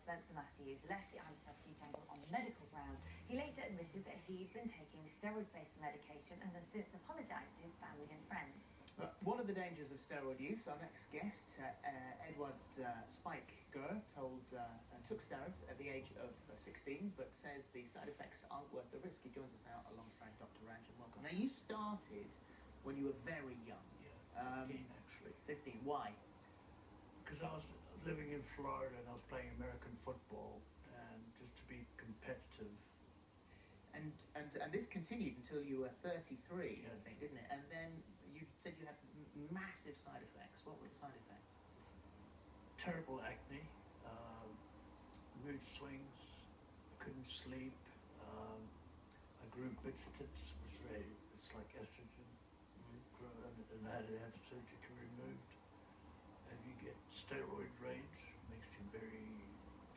Spencer Matthews left the ITV jungle on medical grounds. He later admitted that he'd been taking steroid-based medication and has since apologised to his family and friends. What are the dangers of steroid use? Our next guest, Edward Spyk, took steroids at the age of 16, but says the side effects aren't worth the risk. He joins us now alongside Dr. Ranj, and welcome. Now, you started when you were very young. Yeah, 15 actually. 15, why? Because I was living in Florida and I was playing American football, and just to be competitive. And this continued until you were 33, yeah. I think, didn't it? And then you said you had massive side effects. What were the side effects? Terrible acne, mood swings, couldn't sleep, I grew bitch tits, it's like estrogen, and I had to have surgery removed. And you get steroid rage, makes you very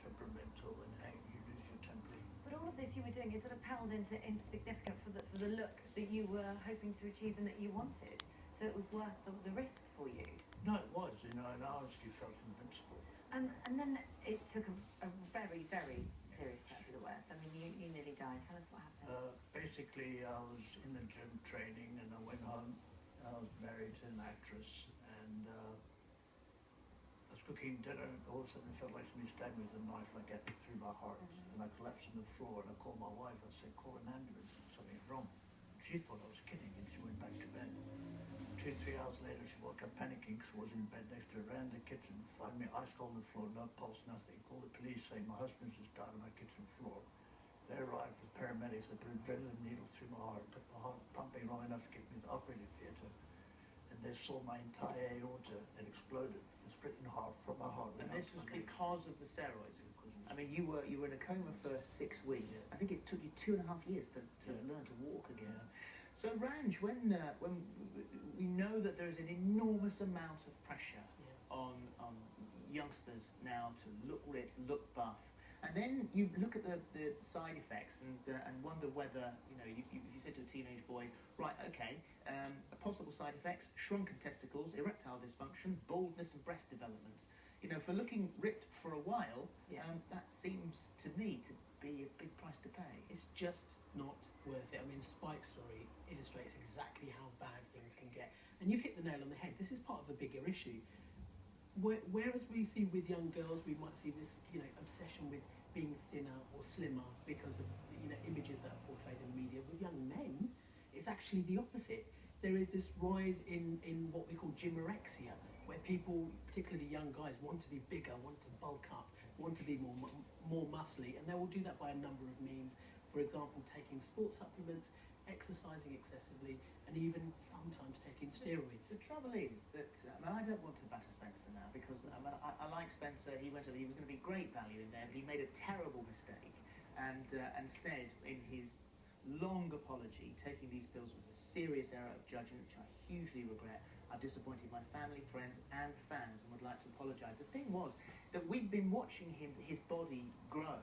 temperamental and angry, you lose your temper. But all of this you were doing, it sort of paled into insignificant for the look that you were hoping to achieve and that you wanted. So it was worth the risk for you. No, it was, and I honestly felt invincible. And then it took a very, very serious step for the worse. I mean, you nearly died. Tell us what happened. Basically, I was in the gym training, and I went home. I was married to an actress, and I was cooking dinner, and all of a sudden it felt like somebody stabbed me with a knife like that through my heart. And I collapsed on the floor, and I called my wife. I said, call an ambulance, something's wrong. She thought I was kidding, and she went back to bed. 2-3 hours later, she woke up panicking because I was in bed next to her, ran to the kitchen, found me ice cold on the floor, no pulse, nothing. Called the police saying my husband's just died on my kitchen floor. They arrived with paramedics. They put adrenaline needles through my heart, put my heart pumping long enough to get me to the operating theatre. And they saw my entire aorta and exploded and split in half from my heart. And this was because of the steroids? I mean, you were in a coma for 6 weeks. Yeah. I think it took you 2.5 years to learn to walk again. Yeah. So, Ranj, when we know that there is an enormous amount of pressure on youngsters now to look ripped, look buff, and then you look at the side effects and wonder whether, you said to a teenage boy, right, okay, possible side effects: shrunken testicles, erectile dysfunction, baldness and breast development. For looking ripped for a while, that seems to me to be a big price to pay. It's just not worth it. I mean, Spyk's story illustrates exactly how bad things can get. And you've hit the nail on the head. This is part of a bigger issue. Whereas we see with young girls, we might see this, obsession with being thinner or slimmer because of, images that are portrayed in the media. With young men, it's actually the opposite. There is this rise in what we call gymorexia, where people, particularly young guys, want to be bigger, want to bulk up, want to be more muscly, and they will do that by a number of means. For example, taking sports supplements, exercising excessively, and even sometimes taking steroids. The trouble is that, I don't want to batter Spencer now, because I like Spencer. He was going to be great value in there, but he made a terrible mistake and said in his long apology, taking these pills was a serious error of judgment, which I hugely regret. I've disappointed my family, friends and fans and would like to apologise. The thing was that we'd been watching his body grow,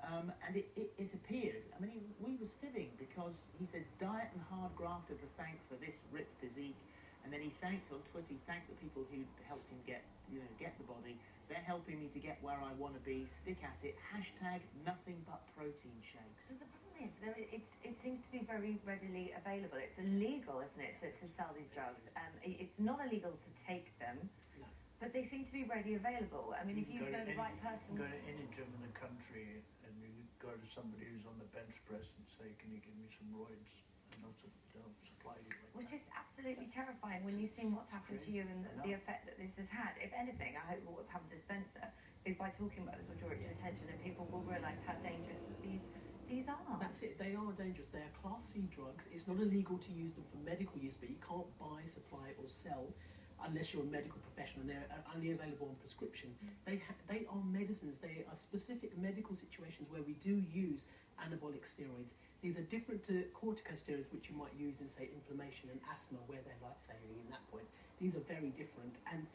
and it appeared, he was fibbing, because he says diet and hard graft are the thank for this ripped physique, and then he thanked on Twitter, he thanked the people who helped him get the body. They're helping me to get where I want to be, stick at it, #nothing but protein shakes. So the problem is, it seems to be very readily available. It's illegal, isn't it, to sell these drugs? It's not illegal to take them, but they seem to be readily available. I mean, if you know the right person... You can go to any gym in the country and you go to somebody who's on the bench press and say, can you give me some roids? And they'll supply you like Which that. is absolutely terrifying when you've seen what's happened to you and the effect that this has had. If anything, I hope what's happened to Spencer is by talking about this will draw it to attention and people will realise how dangerous that these are. That's it, they are dangerous. They are Class C drugs. It's not illegal to use them for medical use, but you can't buy, supply or sell unless you're a medical professional, and they're only available on prescription. They are medicines. They are specific medical situations where we do use anabolic steroids. These are different to corticosteroids, which you might use in, say, inflammation and asthma, where they're life-saving in that point. These are very different, and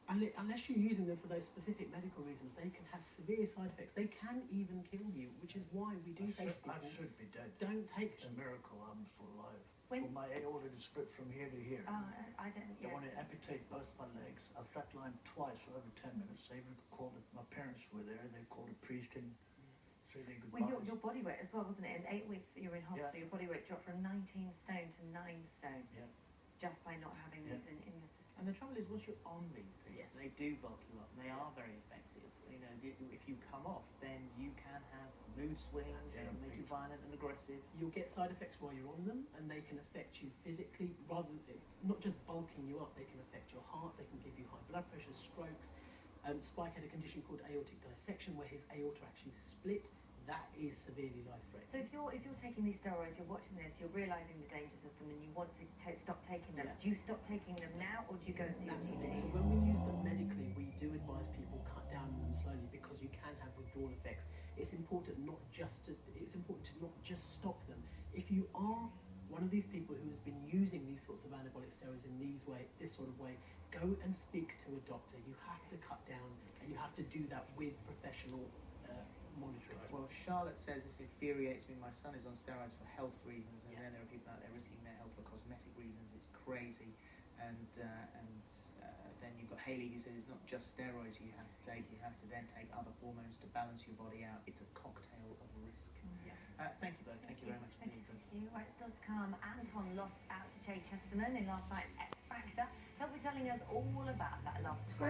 unless you're using them for those specific medical reasons, they can have severe side effects. They can even kill you, which is why we do say to people, I should be dead. Don't take them. It's a miracle I'm still alive. For my aorta to split from here to here. They want to amputate both my legs. I flatlined twice for over 10 minutes. They even called my parents were there, and they called a priest in, say their Well, goodbyes. your body weight as well, wasn't it? In 8 weeks that you were in hospital, your body weight dropped from 19 stone to 9 stone. Yeah. Just by not having these in your system. And the trouble is, once you're on these things, Yes. they do bulk you up. And they are very effective. You know, if you come off, then you can have mood swings Yeah, and make you violent and aggressive. You'll get side effects while you're on them, and they can affect you physically, rather than not just bulking you up. They can affect your heart. They can give you high blood pressure, strokes. Spyk had a condition called aortic dissection, where his aorta actually split. That is severely life-threatening. So if you're taking these steroids, you're watching this, you're realising the dangers of them, and you want to stop taking them. Yeah. Do you stop taking them now, or do you go and see your Absolutely. So GP? when we use them medically, we do advise people cut down on them slowly, because you can have withdrawal effects. It's important not just to stop them. If you are one of these people who has been using these sorts of anabolic steroids in this sort of way, go and speak to a doctor. You have to cut down, and you have to do that with professional monitoring. Well, Charlotte says this infuriates me. My son is on steroids for health reasons, and then there are people out there risking their health for cosmetic reasons. It's crazy. And then you've got Hayley, who says it's not just steroids you have to take. You have to then take other hormones to balance your body out. It's a cocktail of risk. Yeah. Thank you both. Thank you very much indeed. Thank you. Right, still to come. Anton lost out to Jay Chesterman in last night's X Factor. He'll be telling us all about that last.